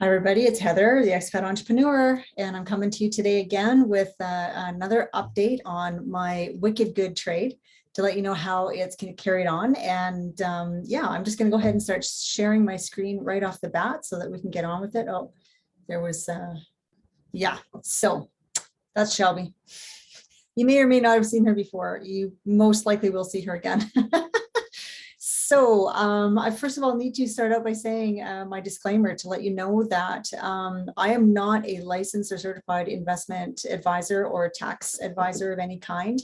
Hi, everybody. It's Heather, the expat entrepreneur, and I'm coming to you today again with another update on my wicked good trade to let you know how it's carried on. And yeah, I'm just going to go ahead and start sharing my screen right off the bat so that we can get on with it. Oh, there was, yeah, so that's Shelby. You may or may not have seen her before. You most likely will see her again. So I first of all need to start out by saying my disclaimer to let you know that I am not a licensed or certified investment advisor or tax advisor of any kind.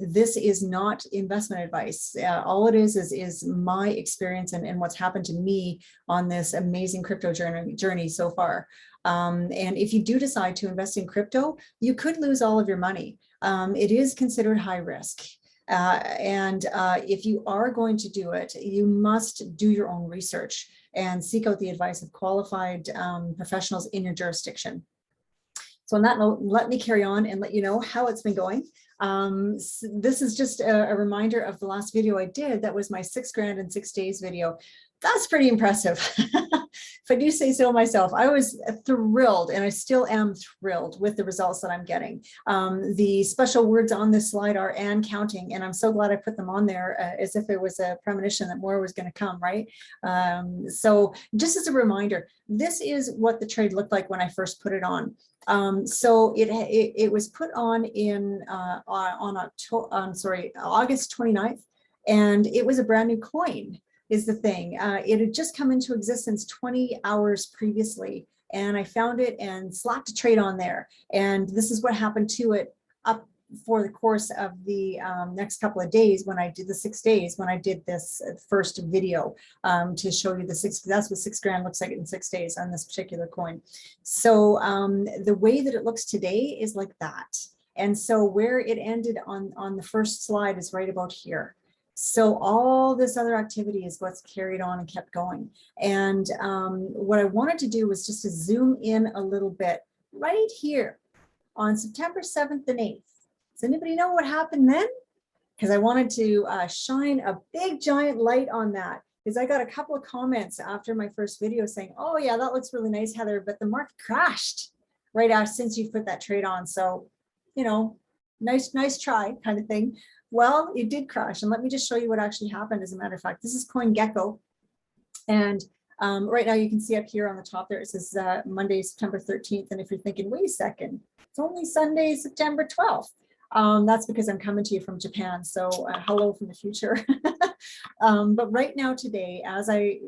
This is not investment advice. All it is my experience and what's happened to me on this amazing crypto journey so far. And if you do decide to invest in crypto, you could lose all of your money. It is considered high risk. If you are going to do it, you must do your own research and seek out the advice of qualified professionals in your jurisdiction. So on that note, let me carry on and let you know how it's been going. This is just a reminder of the last video I did. That was my 6 grand in 6 days video. That's pretty impressive. If I do say so myself, I was thrilled, and I still am thrilled with the results that I'm getting. The special words on this slide are "and counting," and I'm so glad I put them on there as if it was a premonition that more was going to come, right? So just as a reminder, this is what the trade looked like when I first put it on. So it was put on in August 29th, and it was a brand new coin. Is the thing. It had just come into existence 20 hours previously, and I found it and slapped a trade on there. And this is what happened to it up for the course of the next couple of days when I did the 6 days, when I did this first video to show you that's what 6 grand looks like in 6 days on this particular coin. So the way that it looks today is like that. And so where it ended on the first slide is right about here. So all this other activity is what's carried on and kept going. And what I wanted to do was just to zoom in a little bit right here on September 7th and 8th. Does anybody know what happened then? Because I wanted to shine a big giant light on that, because I got a couple of comments after my first video saying, oh yeah, that looks really nice, Heather, but the market crashed right after since you put that trade on. So, you know, nice try kind of thing. Well, it did crash, and let me just show you what actually happened. As a matter of fact, this is CoinGecko, and right now you can see up here on the top there, it says Monday, September 13th, and if you're thinking, wait a second, it's only Sunday, September 12th. That's because I'm coming to you from Japan, so hello from the future. But right now today, as I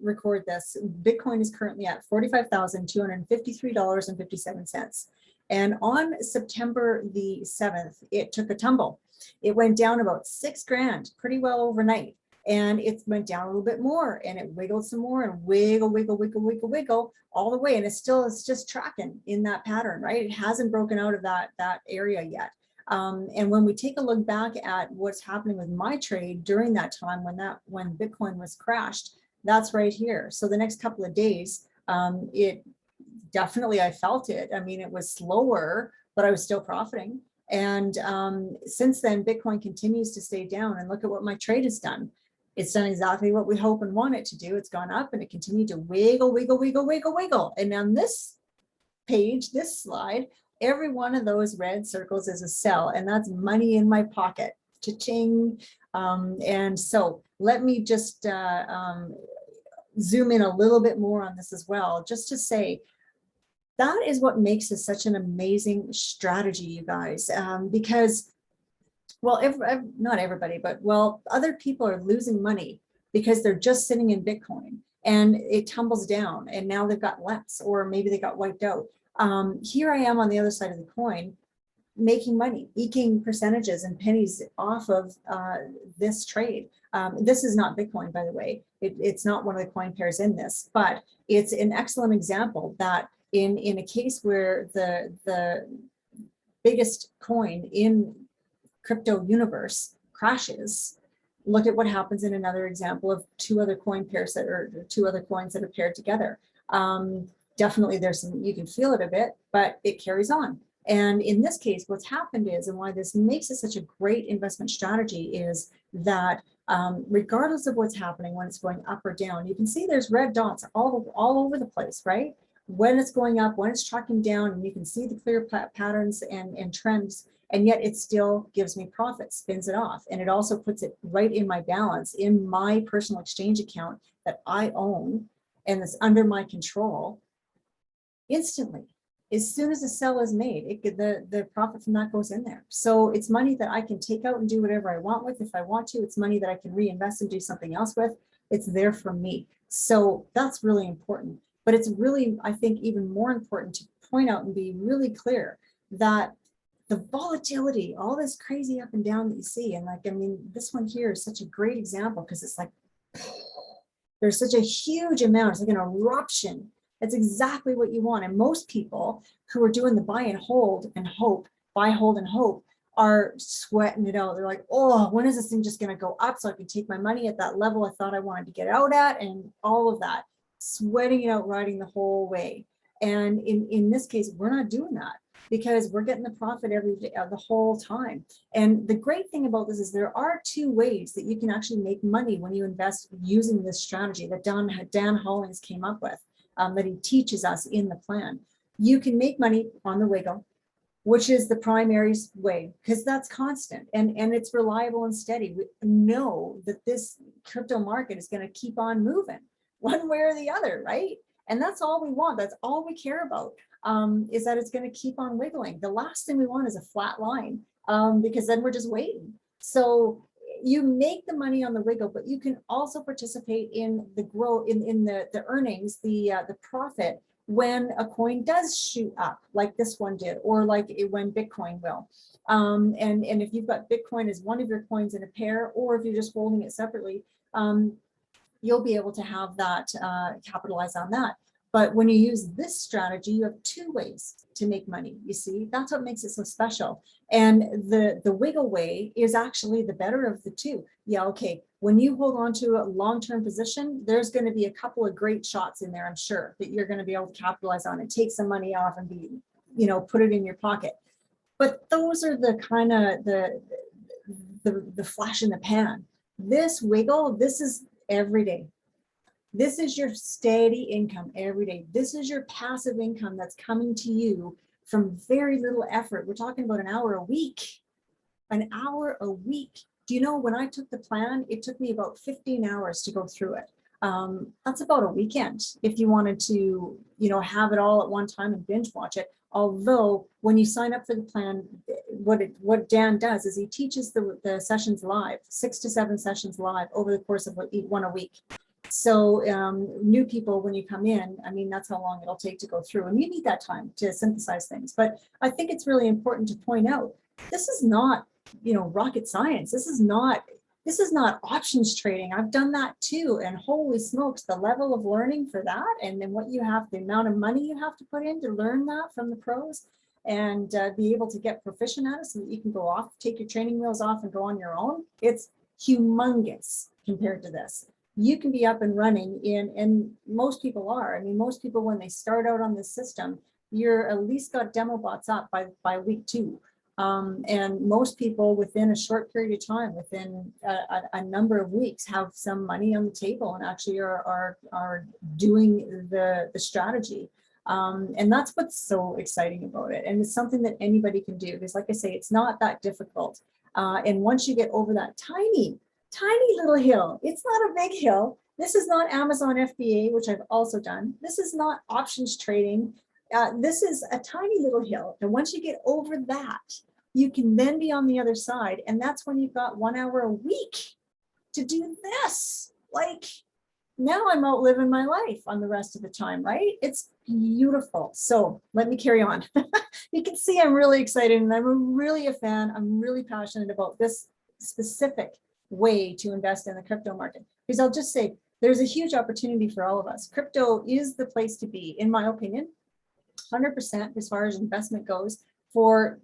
record this, Bitcoin is currently at $45,253.57. And on September the 7th, it took a tumble. It went down about 6 grand, pretty well overnight. And it went down a little bit more, and it wiggled some more, and wiggle all the way. And it's just tracking in that pattern, right? It hasn't broken out of that area yet. And when we take a look back at what's happening with my trade during that time when Bitcoin was crashed, that's right here. So the next couple of days, it definitely, I felt it. I mean, it was slower, but I was still profiting. And since then, Bitcoin continues to stay down, and look at what my trade has done. It's done exactly what we hope and want it to do. It's gone up, and it continued to wiggle. And on this page, this slide, every one of those red circles is a sell, and that's money in my pocket. Cha-ching. And so let me just zoom in a little bit more on this as well, just to say, that is what makes this such an amazing strategy, you guys, because, well, not everybody, but well, other people are losing money because they're just sitting in Bitcoin and it tumbles down, and now they've got less, or maybe they got wiped out. Here I am on the other side of the coin, making money, eking percentages and pennies off of this trade. This is not Bitcoin, by the way. It's not one of the coin pairs in this, but it's an excellent example that in a case where the biggest coin in crypto universe crashes, look at what happens in another example of two other coins that are paired together. Definitely there's some, you can feel it a bit, but it carries on. And in this case, what's happened is, and why this makes it such a great investment strategy, is that regardless of what's happening, when it's going up or down. You can see there's red dots all over the place, right? When it's going up, when it's tracking down, and you can see the clear patterns and trends, and yet it still gives me profit, spins it off. And it also puts it right in my balance, in my personal exchange account that I own and that's under my control instantly. As soon as a sell is made, the profit from that goes in there. So it's money that I can take out and do whatever I want with if I want to. It's money that I can reinvest and do something else with. It's there for me. So that's really important. But it's really, I think, even more important to point out and be really clear that the volatility, all this crazy up and down that you see, and like, I mean, this one here is such a great example because it's like, there's such a huge amount, it's like an eruption. That's exactly what you want. And most people who are doing the buy and hold and hope, buy, hold, and hope, are sweating it out. They're like, oh, when is this thing just going to go up so I can take my money at that level I thought I wanted to get out at, and all of that, sweating it out, riding the whole way. And in this case, we're not doing that because we're getting the profit every day, the whole time. And the great thing about this is there are two ways that you can actually make money when you invest using this strategy that Dan Hollings came up with. That he teaches us in the plan. You can make money on the wiggle, which is the primary way, because that's constant and it's reliable and steady. We know that this crypto market is going to keep on moving one way or the other, right? And that's all we want. That's all we care about, is that it's going to keep on wiggling. The last thing we want is a flat line, because then we're just waiting. So you make the money on the wiggle, but you can also participate in the growth, in the earnings, the profit when a coin does shoot up, like this one did, or like when Bitcoin will. And if you've got Bitcoin as one of your coins in a pair, or if you're just holding it separately, you'll be able to have that, capitalize on that. But when you use this strategy, you have two ways to make money. You see, that's what makes it so special. And the wiggle way is actually the better of the two. Yeah, okay. When you hold on to a long-term position, there's going to be a couple of great shots in there, I'm sure, that you're going to be able to capitalize on and take some money off and be, put it in your pocket. But those are the kind of the flash in the pan. This wiggle, this is every day. This is your steady income every day. This is your passive income that's coming to you from very little effort. We're talking about an hour a week. An hour a week. Do you know, when I took the plan, it took me about 15 hours to go through it. That's about a weekend if you wanted to, have it all at one time and binge watch it. Although when you sign up for the plan, what Dan does is he teaches the sessions live, 6 to 7 sessions live over the course of one a week. So new people, when you come in, I mean, that's how long it'll take to go through. And you need that time to synthesize things. But I think it's really important to point out, this is not, rocket science. This is not options trading. I've done that too. And holy smokes, the level of learning for that, and then the amount of money you have to put in to learn that from the pros and be able to get proficient at it so that you can go off, take your training wheels off and go on your own. It's humongous compared to this. You can be up and running and most people are. I mean, most people, when they start out on this system, you're at least got demo bots up by week 2. And most people within a short period of time, within a number of weeks, have some money on the table and actually are doing the strategy. And that's what's so exciting about it. And it's something that anybody can do, because like I say, it's not that difficult. And once you get over that tiny little hill, it's not a big hill. This is not Amazon FBA, which I've also done. This is not options trading. This is a tiny little hill. And once you get over that, you can then be on the other side. And that's when you've got 1 hour a week to do this. Like, now I'm out living my life on the rest of the time, right? It's beautiful. So let me carry on. You can see I'm really excited and I'm really a fan. I'm really passionate about this specific way to invest in the crypto market, because I'll just say there's a huge opportunity for all of us. Crypto is the place to be, in my opinion, 100% as far as investment goes, for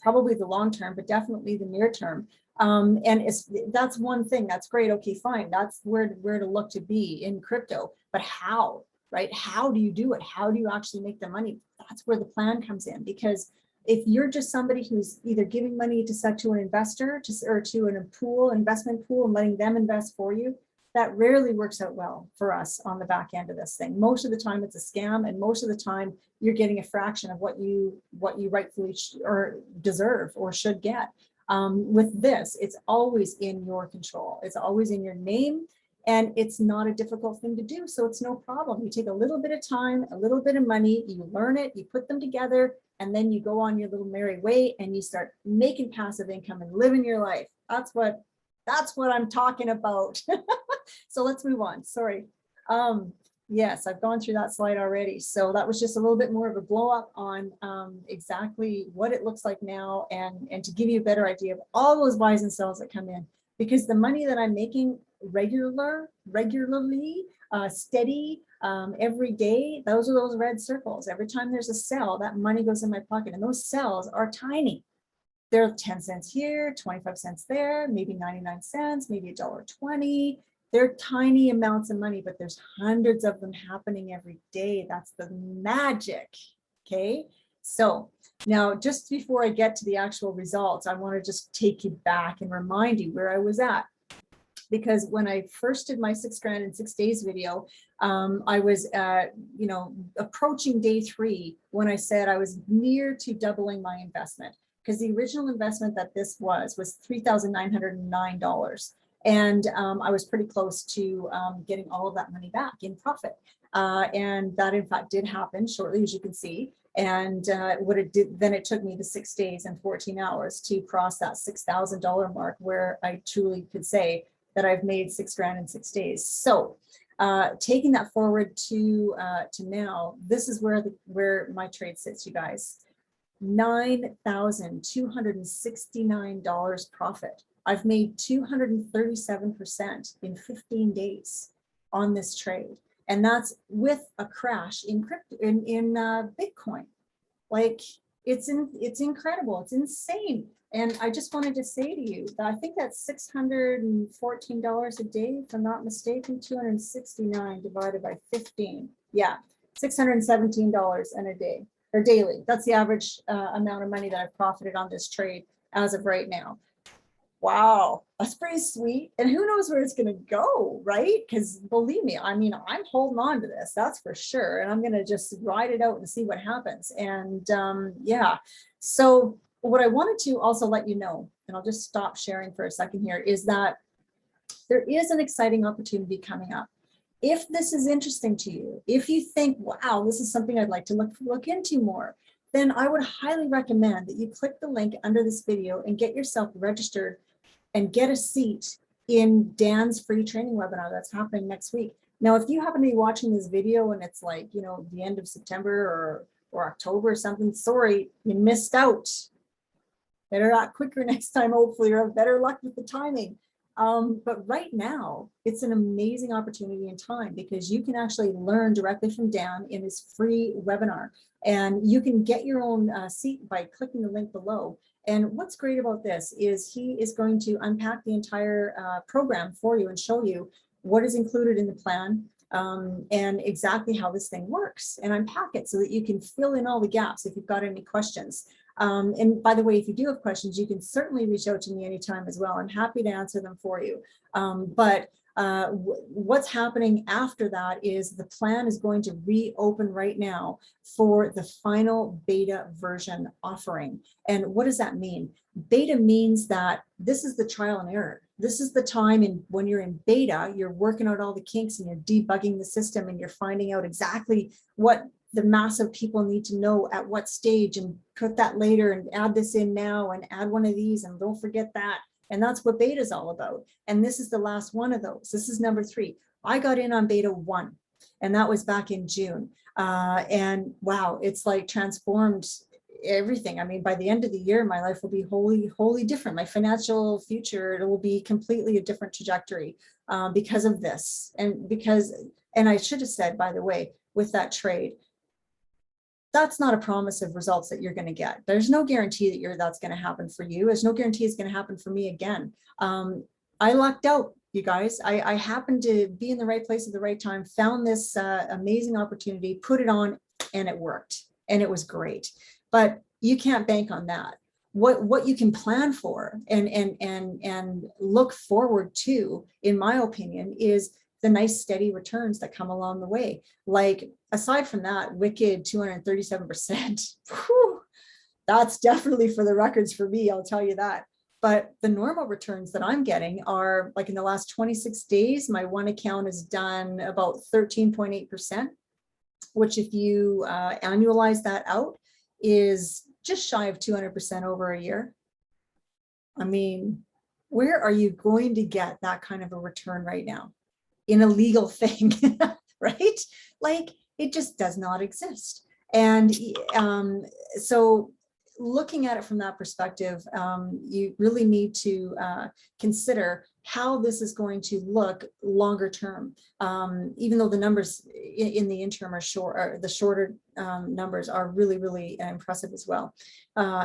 probably the long term, but definitely the near term. And that's one thing. That's great. Okay, fine. That's where to look to be in crypto. But how, right? How do you do it? How do you actually make the money? That's where the plan comes in, because If you're just somebody who's either giving money to an investor or to investment pool and letting them invest for you, that rarely works out well for us on the back end of this thing. Most of the time it's a scam, and most of the time you're getting a fraction of what you rightfully or deserve or should get. With this, it's always in your control. It's always in your name, and it's not a difficult thing to do. So it's no problem. You take a little bit of time, a little bit of money, you learn it, you put them together, and then you go on your little merry way and you start making passive income and living your life. That's what I'm talking about. So let's move on. Sorry. Yes, I've gone through that slide already. So that was just a little bit more of a blow up on exactly what it looks like now, and to give you a better idea of all those buys and sells that come in, because the money that I'm making regularly, steady, every day, those are those red circles. Every time there's a sell, that money goes in my pocket, and those sells are tiny. They're 10 cents here, 25 cents there, maybe 99 cents, maybe $1.20. They're tiny amounts of money, but there's hundreds of them happening every day. That's the magic. Okay. So now, just before I get to the actual results, I want to just take you back and remind you where I was at. Because when I first did my 6 grand in 6 days video, I was, approaching day 3 when I said I was near to doubling my investment. Because the original investment that this was $3,909. And I was pretty close to getting all of that money back in profit. And that in fact did happen shortly, as you can see. And what it did, then it took me the 6 days and 14 hours to cross that $6,000 mark, where I truly could say that I've made 6 grand in 6 days. So taking that forward to now, this is where my trade sits, you guys. $9,269 profit. I've made 237% in 15 days on this trade. And that's with a crash in crypto, in Bitcoin. Like, it's incredible. It's insane. And I just wanted to say to you that I think that's $614 a day, if I'm not mistaken. 269 divided by 15. Yeah, $617 in a day, or daily. That's the average amount of money that I've profited on this trade as of right now. Wow, that's pretty sweet. And who knows where it's going to go, right? Because believe me, I mean, I'm holding on to this, that's for sure. And I'm going to just ride it out and see what happens. And yeah, so what I wanted to also let you know, and I'll just stop sharing for a second here, is that there is an exciting opportunity coming up. If this is interesting to you, if you think, wow, this is something I'd like to look into more, then I would highly recommend that you click the link under this video and get yourself registered and get a seat in Dan's free training webinar that's happening next week. Now, if you happen to be watching this video and it's like, the end of September or October or something, sorry, you missed out. Better act quicker next time, hopefully, or have better luck with the timing. But right now, it's an amazing opportunity in time, because you can actually learn directly from Dan in his free webinar, and you can get your own seat by clicking the link below. And what's great about this is he is going to unpack the entire program for you and show you what is included in the plan, and exactly how this thing works, and unpack it so that you can fill in all the gaps if you've got any questions. And by the way, if you do have questions, you can certainly reach out to me anytime as well. I'm happy to answer them for you. But what's happening after that is the plan is going to reopen right now for the final beta version offering. And what does that mean? Beta means that this is the trial and error. This is the time when you're in beta, you're working out all the kinks and you're debugging the system, and you're finding out exactly what the mass of people need to know at what stage, and put that later, and add this in now, and add one of these, and don't forget that. And that's what beta is all about. And this is the last one of those. This is number 3. I got in on beta 1, and that was back in June. And wow, it's like transformed everything. I mean, by the end of the year, my life will be wholly different. My financial future, it will be completely a different trajectory because of this. And I should have said, by the way, with that trade, that's not a promise of results that you're going to get. There's no guarantee that that's going to happen for you. There's no guarantee it's going to happen for me again. I lucked out, you guys. I happened to be in the right place at the right time, found this amazing opportunity, put it on, and it worked. And it was great. But you can't bank on that. What you can plan for and look forward to, in my opinion, is the nice steady returns that come along the way. Like, aside from that wicked 237%, that's definitely for the records for me, I'll tell you that. But the normal returns that I'm getting are, like, in the last 26 days, my one account has done about 13.8%, which, if you annualize that out, is just shy of 200% over a year. I mean, where are you going to get that kind of a return right now in a legal thing, right? Like, it just does not exist. And so looking at it from that perspective, you really need to consider how this is going to look longer term. Even though the numbers in the interim are short, or the shorter numbers are really, really impressive as well.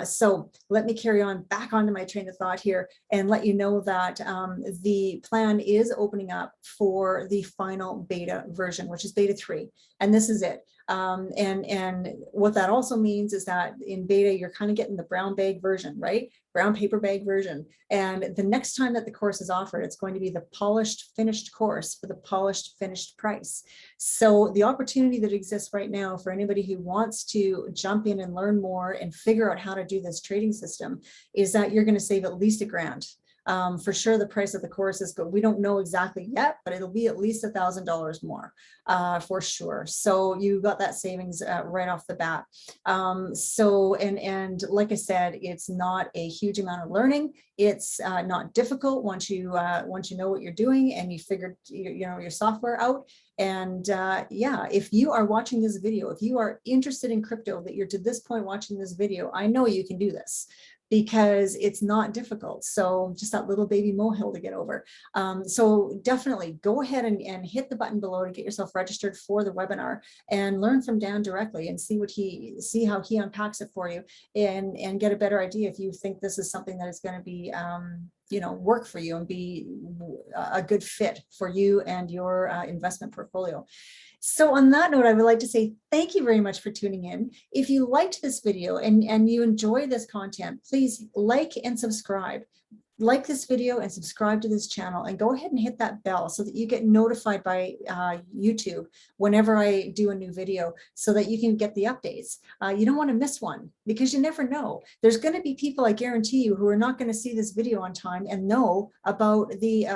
So let me carry on back onto my train of thought here and let you know that the plan is opening up for the final beta version, which is beta 3, and this is it. And what that also means is that in beta, you're kind of getting the brown bag version, right? Brown paper bag version. And the next time that the course is offered, it's going to be the polished finished course for the polished finished price. So the opportunity that exists right now for anybody who wants to jump in and learn more and figure out how to do this trading system is that you're going to save at least $1,000. For sure, the price of the course is good. We don't know exactly yet, but it'll be at least $1,000 more for sure. So you got that savings right off the bat. And like I said, it's not a huge amount of learning. It's not difficult once you know what you're doing and you figured your software out. And yeah, if you are watching this video, if you are interested in crypto, that you're to this point watching this video, I know you can do this, because it's not difficult. So just that little baby molehill to get over. So definitely go ahead and hit the button below to get yourself registered for the webinar and learn from Dan directly and see how he unpacks it for you, and get a better idea if you think this is something that is going to be work for you and be a good fit for you and your investment portfolio. So on that note, I would like to say thank you very much for tuning in. If you liked this video and you enjoy this content, please like and subscribe. Like this video and subscribe to this channel, and go ahead and hit that bell so that you get notified by YouTube whenever I do a new video, so that you can get the updates. You don't want to miss one, because you never know. There's going to be people, I guarantee you, who are not going to see this video on time and know about the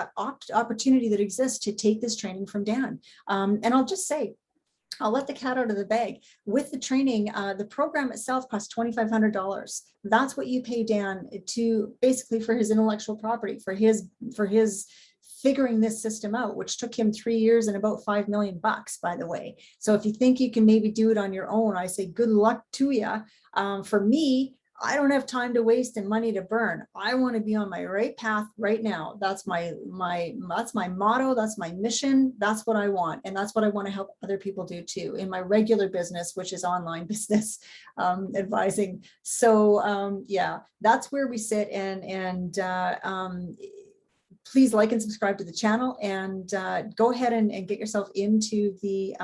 opportunity that exists to take this training from Dan. And I'll just say, I'll let the cat out of the bag. With the training, the program itself costs $2,500. That's what you pay Dan to basically for his intellectual property, for his figuring this system out, which took him 3 years and about $5 million, by the way. So if you think you can maybe do it on your own, I say good luck to you. For me, I don't have time to waste and money to burn. I want to be on my right path right now. That's my motto. That's my mission. That's what I want. And that's what I want to help other people do too in my regular business, which is online business advising. So yeah, that's where we sit. And please like and subscribe to the channel, and go ahead and get yourself into the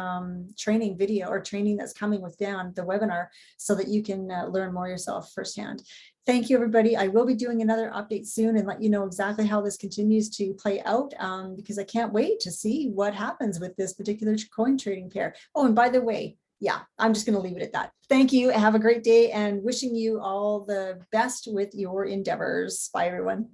training video or training that's coming with Dan, the webinar, so that you can learn more yourself firsthand. Thank you, everybody. I will be doing another update soon and let you know exactly how this continues to play out, because I can't wait to see what happens with this particular coin trading pair. Oh, and by the way, yeah, I'm just going to leave it at that. Thank you. Have a great day, and wishing you all the best with your endeavors. Bye, everyone.